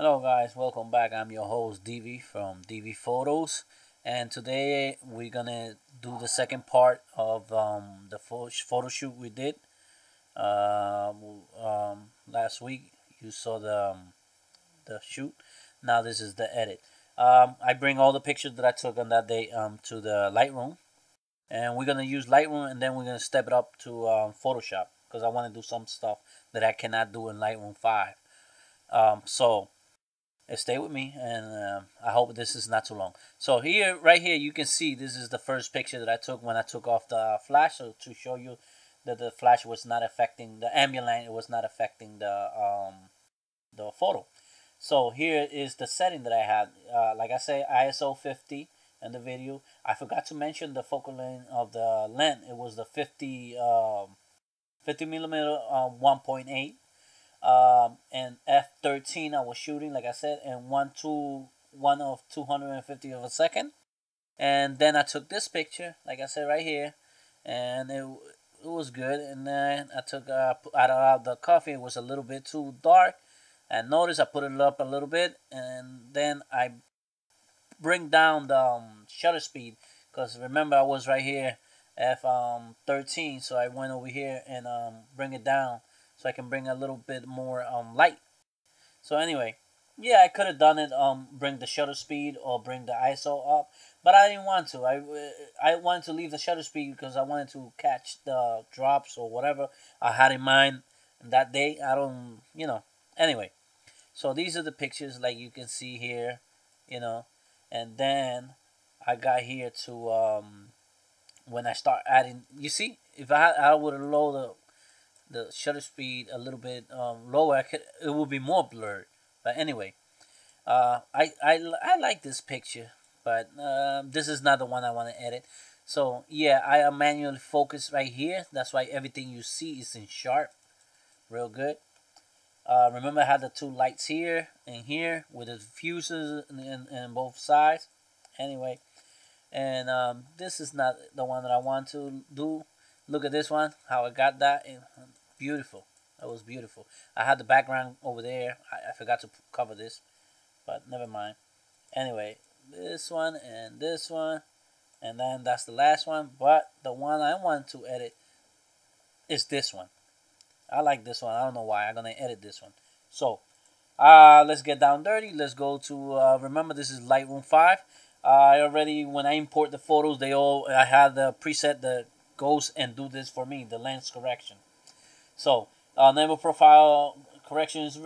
Hello guys, welcome back. I'm your host DV from DV Photos, and today we're gonna do the second part of the photo shoot we did last week. You saw the shoot. Now this is the edit. I bring all the pictures that I took on that day to the Lightroom, and we're gonna use Lightroom, and then we're gonna step it up to Photoshop because I want to do some stuff that I cannot do in Lightroom 5. So stay with me, and I hope this is not too long. So here, right here, you can see this is the first picture that I took when I took off the flash, so to show you that the flash was not affecting the ambient light. It was not affecting the photo. So here is the setting that I had. Like I say, ISO 50 in the video. I forgot to mention the focal length of the lens. It was the 50 millimeter 1.8. And f13 I was shooting, like I said, and one of 250 of a second. And then I took this picture, like I said, right here, and it was good. And then I took out of the coffee. It was a little bit too dark, and notice I put it up a little bit, and then I bring down the shutter speed, because remember I was right here f13, so I went over here and bring it down so I can bring a little bit more light. So anyway, yeah, I could have done it bring the shutter speed or bring the ISO up, but I didn't want to. I wanted to leave the shutter speed because I wanted to catch the drops or whatever I had in mind that day. I don't, Anyway, so these are the pictures like you can see here, and then I got here to when I start adding. You see, if I would have lowered the shutter speed a little bit lower, it would be more blurred. But anyway, I like this picture, but this is not the one I want to edit. So yeah, I am manually focused right here. That's why everything you see is in sharp, real good. Remember I had the two lights here and here with the fuses in both sides. Anyway, and this is not the one that I want to do. Look at this one, how I got that. Beautiful. That was beautiful. I had the background over there. I forgot to cover this, but never mind. Anyway, this one, and then that's the last one. But the one I want to edit is this one. I like this one. I don't know why. I'm gonna edit this one. So let's get down dirty. Let's go to remember, this is Lightroom 5. I already, when I import the photos, I had the preset that goes and do this for me, the lens correction. So neighbor profile correction is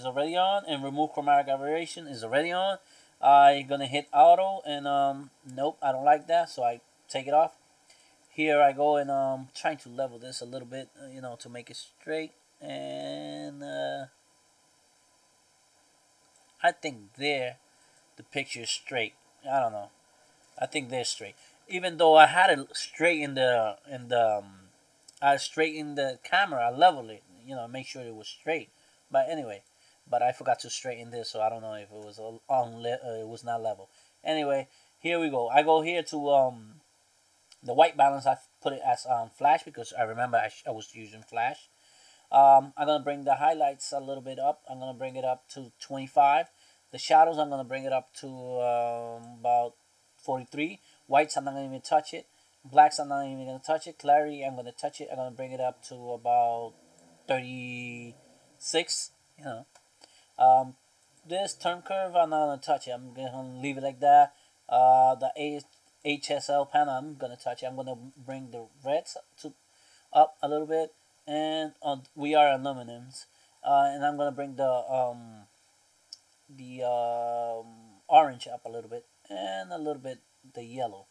already on, and remove chromatic aberration is already on. I'm gonna hit auto, and nope, I don't like that, so I take it off. Here I go, and trying to level this a little bit, to make it straight. And I think there the picture is straight. I don't know. I think they're straight, even though I had it straight I straightened the camera. I leveled it, make sure it was straight. But anyway, I forgot to straighten this, so I don't know if it was it was not level. Anyway, here we go. I go here to the white balance. I put it as flash because I remember I was using flash. I'm gonna bring the highlights a little bit up. I'm gonna bring it up to 25. The shadows, I'm gonna bring it up to about 43. Whites, I'm not gonna even touch it. Blacks, I'm not even going to touch it. Clarity, I'm going to touch it. I'm going to bring it up to about 36. This turn curve, I'm not going to touch it. I'm going to leave it like that. The HSL panel, I'm going to touch it. I'm going to bring the reds up a little bit. And we are aluminums. And I'm going to bring the orange up a little bit. And a little bit the yellow,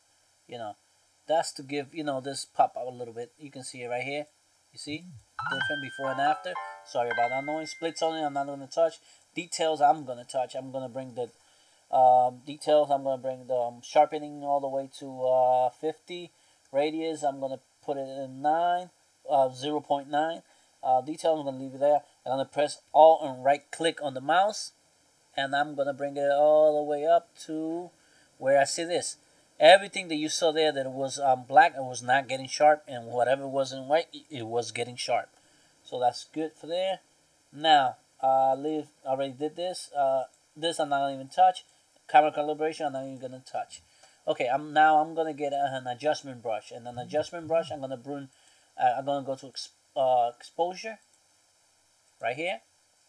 That's to give, this pop out a little bit. You can see it right here. You see? Different before and after. Sorry about that noise. Splits only, I'm not going to touch. Details, I'm going to touch. I'm going to bring the details. I'm going to bring the sharpening all the way to 50. Radius, I'm going to put it in 0.9. Details, I'm going to leave it there. I'm going to press Alt and right click on the mouse. And I'm going to bring it all the way up to where I see this. Everything that you saw there that was black, it was not getting sharp, and whatever was in white, it was getting sharp. So that's good for there. Now, already did this. This I'm not gonna even touch. Camera calibration I'm not even gonna touch. Okay, I'm gonna get an adjustment brush, and an adjustment brush I'm gonna bring. I'm gonna go to exposure right here.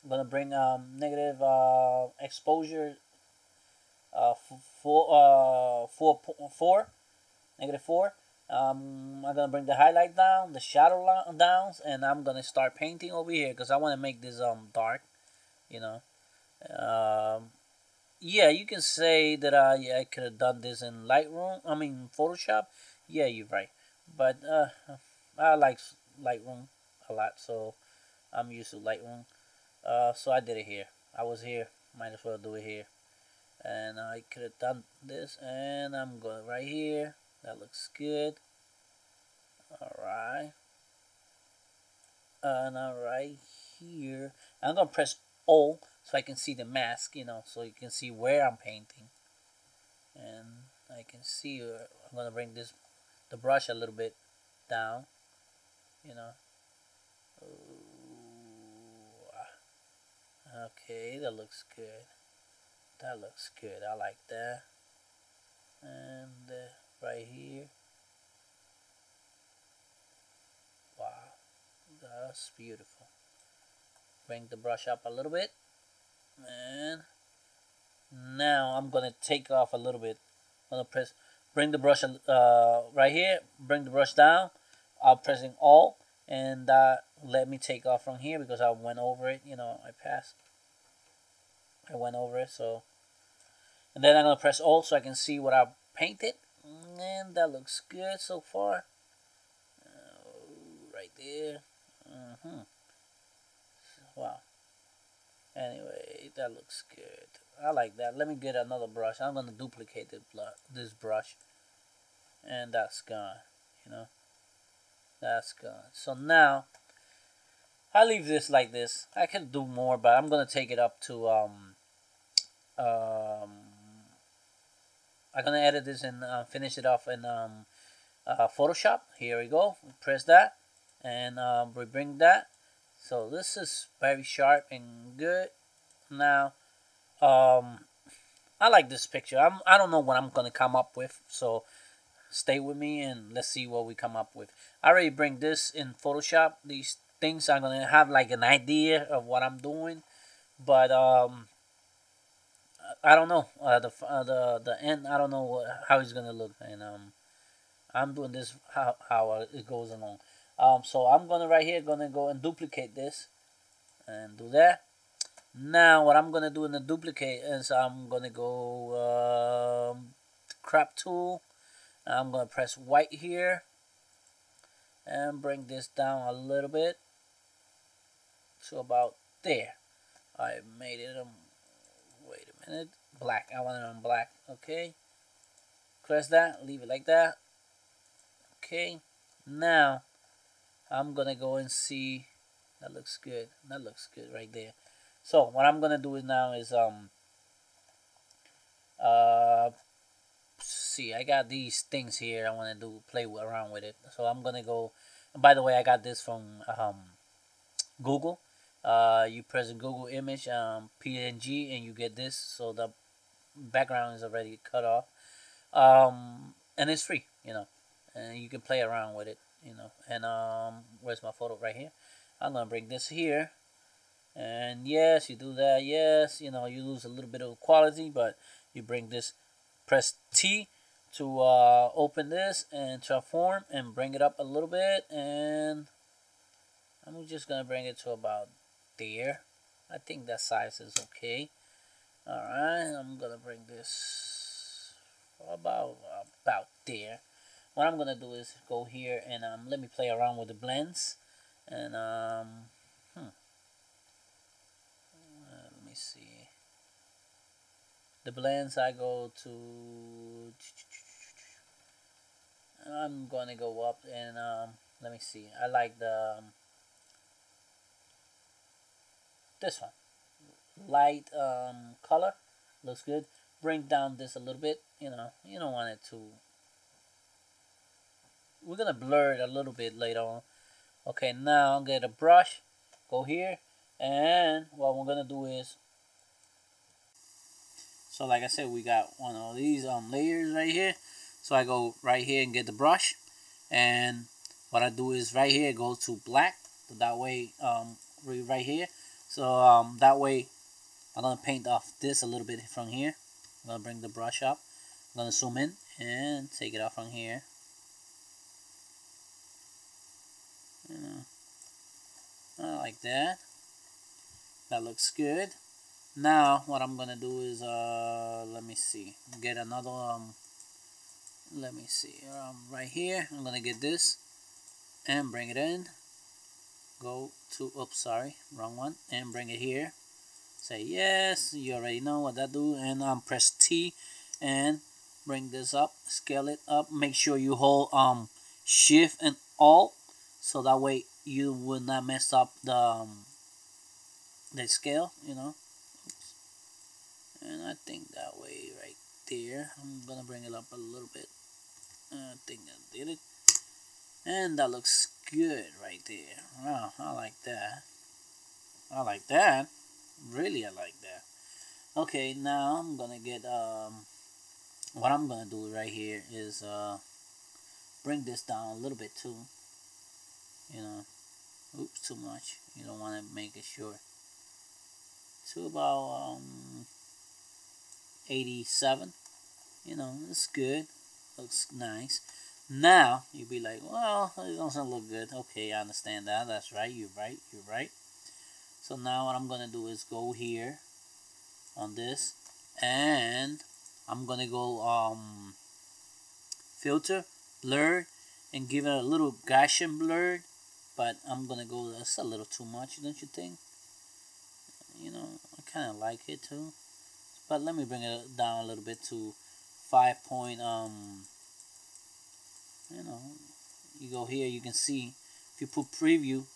I'm gonna bring negative exposure four, negative 4. I'm gonna bring the highlight down, the shadow downs, and I'm gonna start painting over here because I want to make this dark, you know. Yeah, you can say that I could have done this in Lightroom. I mean Photoshop. Yeah, you're right. But I like Lightroom a lot, so I'm used to Lightroom. So I did it here. I was here. Might as well do it here. And I could have done this, and I'm going right here. That looks good. Alright. Now right here, I'm gonna press O so I can see the mask, so you can see where I'm painting. And I can see, I'm gonna bring the brush a little bit down, Okay, that looks good. That looks good. I like that. And right here. Wow, that's beautiful. Bring the brush up a little bit. And now I'm gonna take off a little bit. I'm gonna bring the brush right here. Bring the brush down. I'm pressing Alt, and let me take off from here because I went over it. I went over it. So, and then I'm gonna press Alt so I can see what I painted, and that looks good so far. Right there. Wow. Anyway, that looks good. I like that. Let me get another brush. I'm gonna duplicate this brush, and that's gone. That's gone. So now I leave this like this. I can do more, but I'm gonna take it up to I'm gonna edit this and finish it off in Photoshop. Here we go. Press that, and we bring that. So this is very sharp and good. Now, I like this picture. I don't know what I'm gonna come up with, so stay with me and let's see what we come up with. I already bring this in Photoshop. These things I'm gonna have like an idea of what I'm doing, but I don't know the end. I don't know how it's gonna look, and I'm doing this how it goes along. So I'm gonna right here gonna go and duplicate this and do that. Now what I'm gonna do in the duplicate is I'm gonna go crop tool. I'm gonna press white here and bring this down a little bit to about there. I made it wait a minute, black. I want it on black. Okay, press that, leave it like that. Okay, now I'm gonna go and see. That looks good. That looks good right there. So what I'm gonna do now is see, I got these things here. I want to play around with it. So I'm gonna go. By the way, I got this from Google. You press a Google image PNG and you get this. So the background is already cut off, and it's free. And you can play around with it. And where's my photo? Right here. I'm gonna bring this here. And yes, you do that. Yes, you lose a little bit of quality, but you bring this, press T to open this and transform and bring it up a little bit. And I'm just gonna bring it to about there. I think that size is okay. Alright, I'm gonna bring this about there. What I'm gonna do is go here and let me play around with the blends. And let me see. The blends I go to. I'm gonna go up and let me see. I like the this one, light color, looks good. Bring down this a little bit. You don't want it to. We're gonna blur it a little bit later on. Okay, now I'm gonna get a brush. Go here. And what we're we're gonna do is, so like I said, we got one of these layers right here. So I go right here and get the brush, and what I do is right here go to black. So that way, right here. So that way, I'm gonna paint off this a little bit from here. I'm gonna bring the brush up. I'm gonna zoom in and take it off from here. Like that. That looks good. Now what I'm gonna do is let me see, get another let me see, right here I'm gonna get this and bring it in, go to, oops, sorry, wrong one, and bring it here, say yes, you already know what that do, and press T and bring this up, scale it up, make sure you hold shift and alt, so that way you will not mess up the scale, you know. Oops. And I think that way right there, I'm gonna bring it up a little bit. I think I did it, and that looks good right there. Wow, I like that. I like that. Really, I like that. Okay, now I'm gonna get what I'm gonna do right here is bring this down a little bit too. You know, oops, too much. You don't want to make it short. To about 87. You know, it's good. Looks nice. Now you'll be like, well, it doesn't look good. Okay, I understand that. That's right. You're right. You're right. So now what I'm gonna do is go here on this, and I'm gonna go filter, blur, and give it a little Gaussian blur. But I'm gonna go. That's a little too much, don't you think? You know, I kind of like it too. But let me bring it down a little bit to 5 point, you know, you go here, you can see, if you put preview,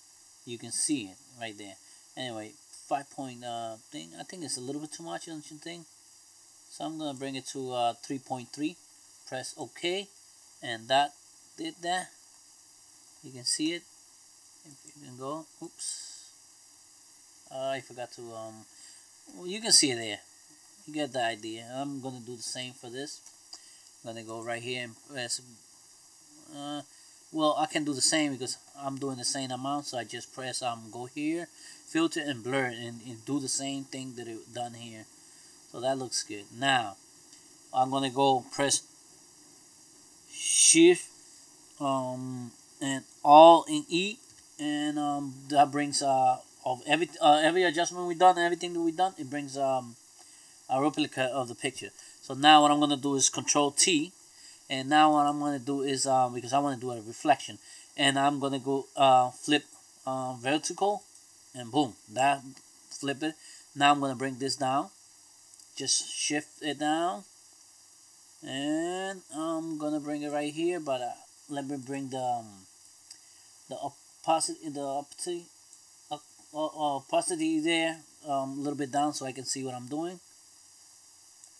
you can see it right there. Anyway, 5 point thing, I think it's a little bit too much, don't you think? So I'm gonna bring it to 3.3, press OK, and that did that. You can see it. If you can go, oops, I forgot to well, you can see it there. You get the idea. I'm gonna do the same for this. I'm gonna go right here and press well, I can do the same because I'm doing the same amount, so I just press go here, filter and blur, and do the same thing that it done here. So that looks good. Now I'm gonna go press shift and all in E, and that brings of every adjustment we done, everything that we done, it brings a replica of the picture. So now what I'm gonna do is Control T, and now what I'm gonna do is because I want to do a reflection, and I'm gonna go flip vertical, and boom, that flip it. Now I'm gonna bring this down, just shift it down, and I'm gonna bring it right here. But let me bring the opacity there a little bit down so I can see what I'm doing.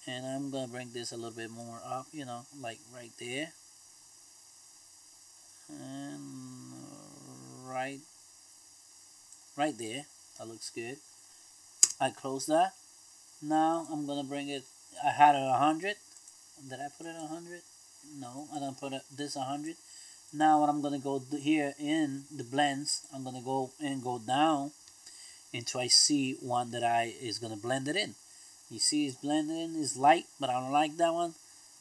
And I'm gonna bring this a little bit more up, you know, like right there, and right there. That looks good. I close that. Now I'm gonna bring it. I had it 100. Did I put it 100? No, I don't put this 100. Now what I'm gonna go here in the blends, I'm gonna go and go down until I see one that is gonna blend it in. You see it's blended in, it's light, but I don't like that one.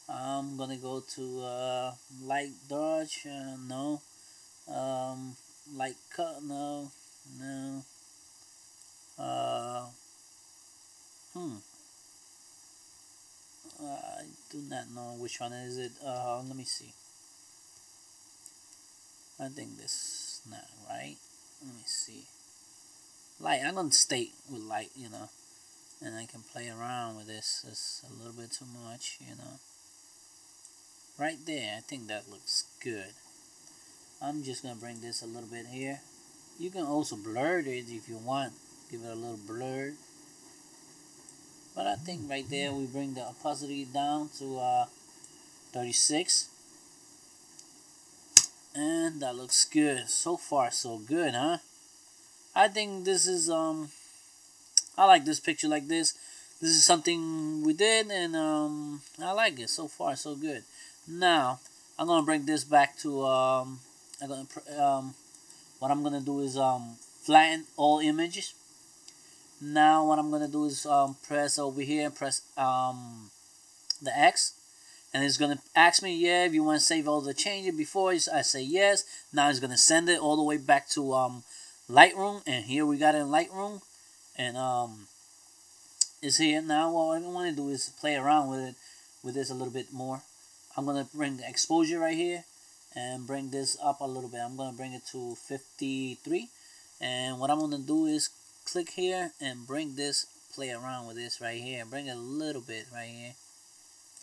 I'm gonna go to light dodge, no. Light cut, no. I do not know which one is it. Let me see. I think this not right. Let me see. Light, I'm gonna stay with light, you know. And I can play around with this. It's a little bit too much, you know. Right there, I think that looks good. I'm just gonna bring this a little bit here. You can also blur it if you want. Give it a little blur. But I think right there we bring the opacity down to 36. And that looks good. So far so good, huh? I think this is I like this picture like this. This is something we did, and I like it. So far so good. Now I'm gonna bring this back to what I'm gonna do is flatten all images. Now what I'm gonna do is press over here and press the X, and it's gonna ask me, yeah, if you want to save all the changes. Before I say yes. Now it's gonna send it all the way back to Lightroom, and here we got it in Lightroom, and it's here now. What I want to do is play around with this a little bit more. I'm gonna bring the exposure right here and bring this up a little bit. I'm gonna bring it to 53, and what I'm gonna do is click here and bring this, play around with this right here, bring it a little bit right here,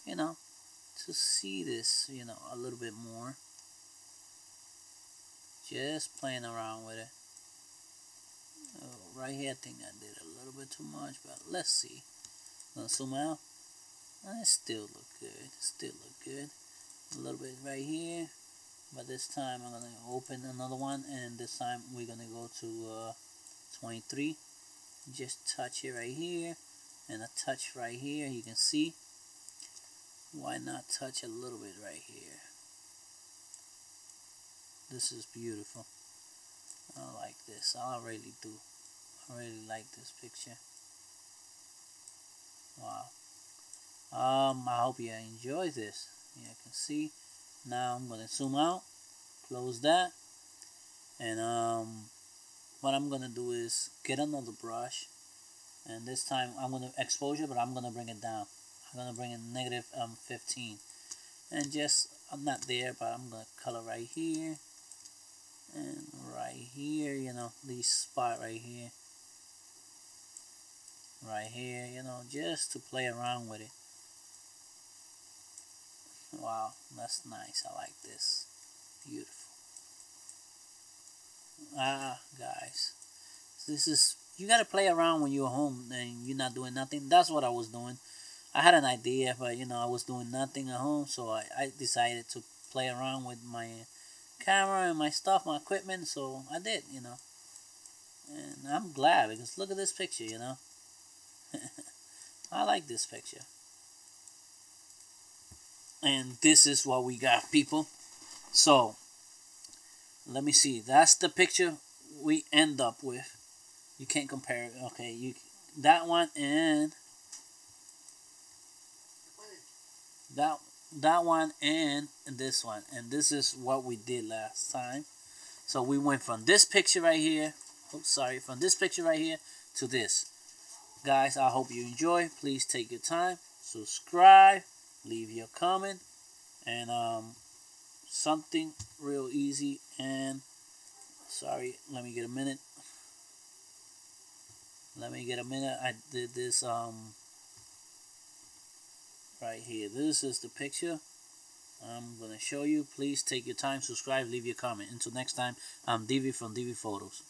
you know, to see this, you know, a little bit more. Just playing around with it. Oh, right here I think I did a little bit too much, but let's see. I'm gonna zoom out. It still look good. Still look good. A little bit right here, but this time I'm gonna open another one, and this time we're gonna go to 23. Just touch it right here, and a touch right here. You can see. Why not touch a little bit right here? This is beautiful. I like this. I really do. I really like this picture. Wow. I hope you enjoy this. You can see. Now I'm gonna zoom out, close that, and what I'm gonna do is get another brush, and this time I'm gonna exposure, but I'm gonna bring it down. I'm gonna bring it negative 15, and just I'm not there, but I'm gonna color right here and right here. You know, this spot right here, you know, just to play around with it. Wow, that's nice. I like this. Beautiful. Guys, this is, you gotta play around when you're home and you're not doing nothing. That's what I was doing. I had an idea, but you know, I was doing nothing at home, so I decided to play around with my camera and my stuff, my equipment. So I did, you know, and I'm glad, because look at this picture, you know. I like this picture. And this is what we got, people. So let me see. That's the picture we end up with. You can't compare it. Okay, you, that one and that one and this one. And this is what we did last time. So we went from this picture right here. Oops, sorry, from this picture right here to this. Guys, I hope you enjoy. Please take your time, subscribe, leave your comment, and something real easy. And sorry, let me get a minute. I did this right here. This is the picture I'm gonna show you. Please take your time, subscribe, leave your comment. Until next time, I'm Divi from Divi Photos.